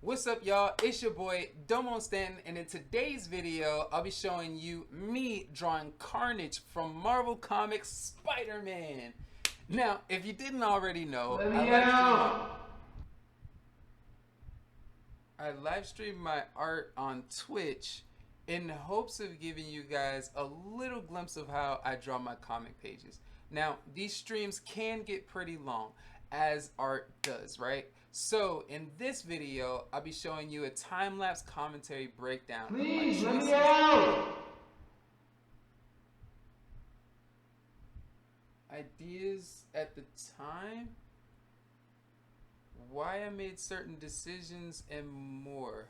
What's up, y'all? It's your boy Domo, and in today's video I'll be showing you me drawing Carnage from Marvel Comics Spider-Man. Now, if you didn't already know, I live stream my art on Twitch in hopes of giving you guys a little glimpse of how I draw my comic pages. Now, these streams can get pretty long, as art does, right? So, in this video, I'll be showing you a time-lapse commentary breakdown. Please, let me out! Ideas at the time, why I made certain decisions, and more.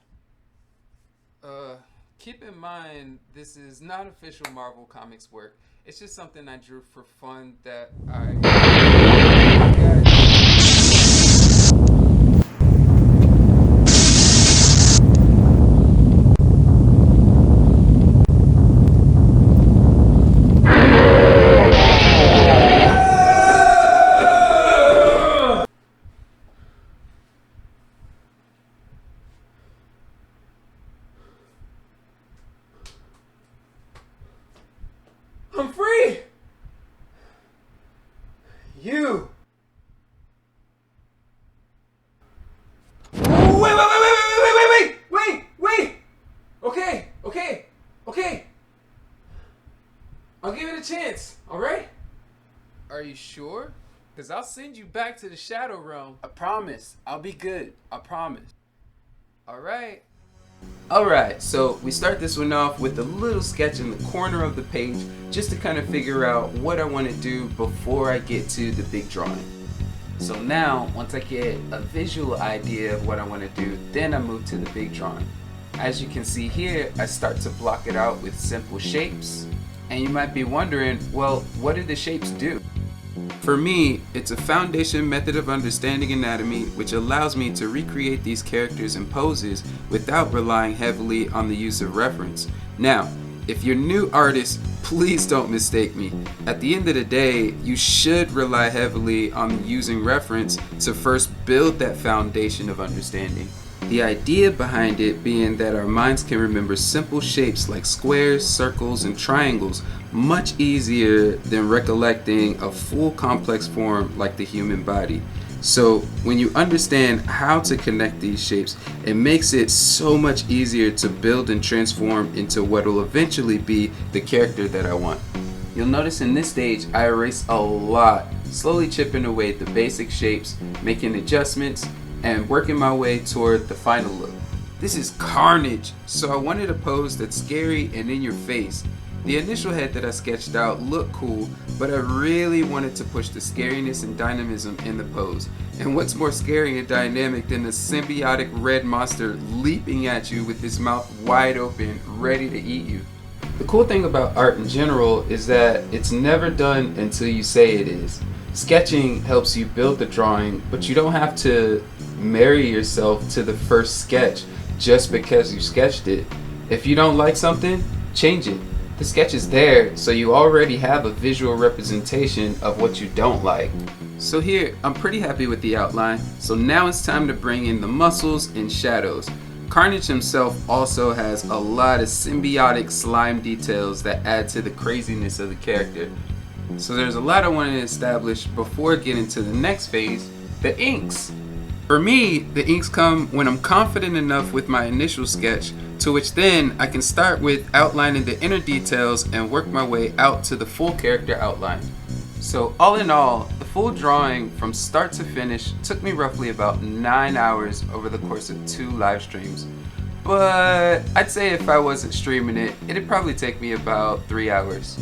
Keep in mind, this is not official Marvel Comics work. It's just something I drew for fun that I'm free! You! Wait! Okay. I'll give it a chance, alright? Are you sure? Because I'll send you back to the Shadow Realm. I promise. I'll be good. I promise. Alright, so we start this one off with a little sketch in the corner of the page just to kind of figure out what I want to do before I get to the big drawing. So now, once I get a visual idea of what I want to do, then I move to the big drawing. As you can see here, I start to block it out with simple shapes. And you might be wondering, well, what do the shapes do? For me, it's a foundation method of understanding anatomy which allows me to recreate these characters and poses without relying heavily on the use of reference. Now, if you're new artists, please don't mistake me. At the end of the day, you should rely heavily on using reference to first build that foundation of understanding. The idea behind it being that our minds can remember simple shapes like squares, circles, and triangles much easier than recollecting a full complex form like the human body. So when you understand how to connect these shapes, it makes it so much easier to build and transform into what will eventually be the character that I want. You'll notice in this stage I erase a lot, slowly chipping away at the basic shapes, making adjustments, and working my way toward the final look. This is Carnage, so I wanted a pose that's scary and in your face. The initial head that I sketched out looked cool, but I really wanted to push the scariness and dynamism in the pose. And what's more scary and dynamic than a symbiotic red monster leaping at you with his mouth wide open, ready to eat you? The cool thing about art in general is that it's never done until you say it is. Sketching helps you build the drawing, but you don't have to marry yourself to the first sketch just because you sketched it. If you don't like something, change it. The sketch is there, so you already have a visual representation of what you don't like. So here, I'm pretty happy with the outline, so now it's time to bring in the muscles and shadows. Carnage himself also has a lot of symbiotic slime details that add to the craziness of the character. So there's a lot I want to establish before getting to the next phase, the inks. For me, the inks come when I'm confident enough with my initial sketch, to which then I can start with outlining the inner details and work my way out to the full character outline. So all in all, the full drawing from start to finish took me roughly about 9 hours over the course of 2 live streams. But I'd say if I wasn't streaming it, it'd probably take me about 3 hours.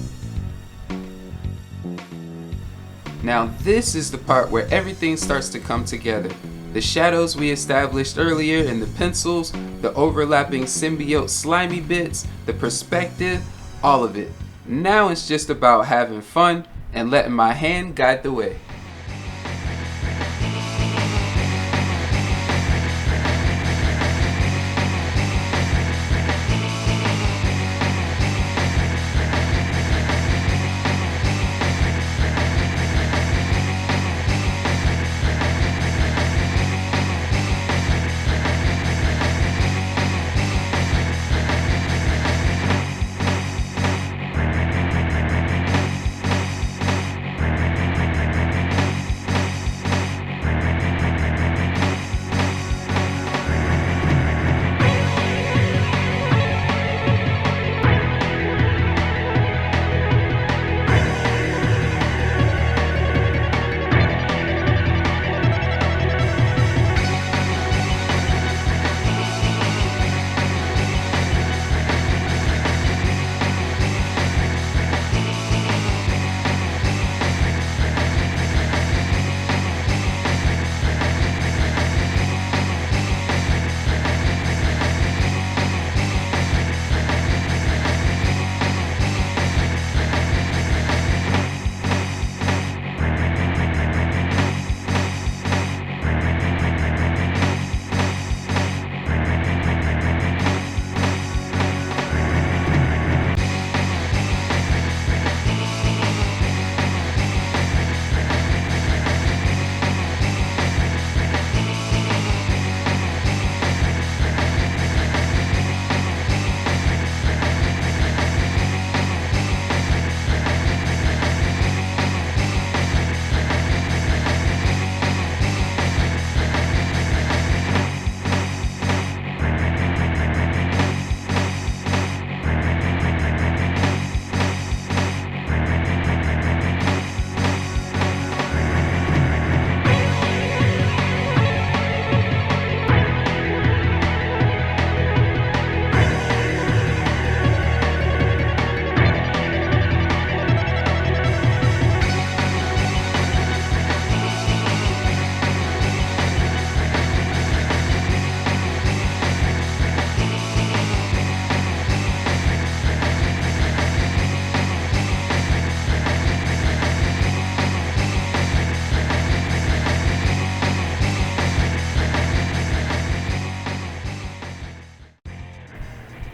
Now this is the part where everything starts to come together. The shadows we established earlier in the pencils, the overlapping symbiote slimy bits, the perspective, all of it. Now it's just about having fun and letting my hand guide the way.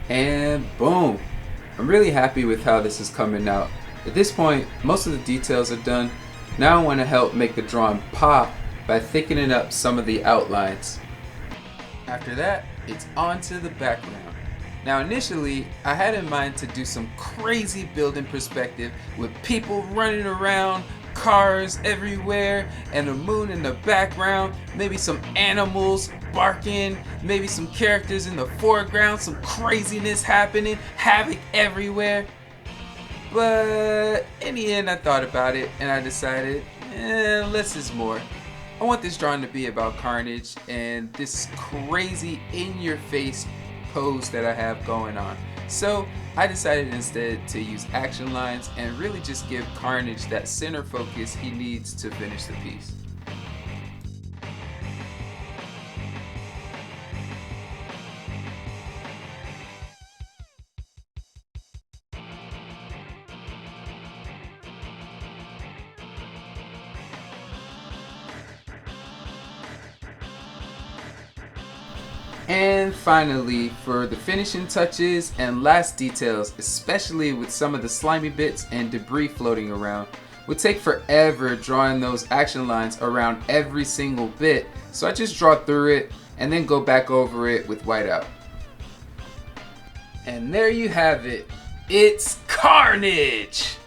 And boom! I'm really happy with how this is coming out. At this point, most of the details are done. Now I want to help make the drawing pop by thickening up some of the outlines. After that, it's on to the background. Now initially, I had in mind to do some crazy building perspective with people running around, cars everywhere, and a moon in the background, maybe some animals barking, maybe some characters in the foreground, some craziness happening, havoc everywhere. But in the end I thought about it and I decided, less is more. I want this drawing to be about Carnage and this crazy in-your-face pose that I have going on. So I decided instead to use action lines and really just give Carnage that center focus he needs to finish the piece. And finally, for the finishing touches and last details, especially with some of the slimy bits and debris floating around, would take forever drawing those action lines around every single bit, so I just draw through it and then go back over it with whiteout. And there you have it. It's Carnage!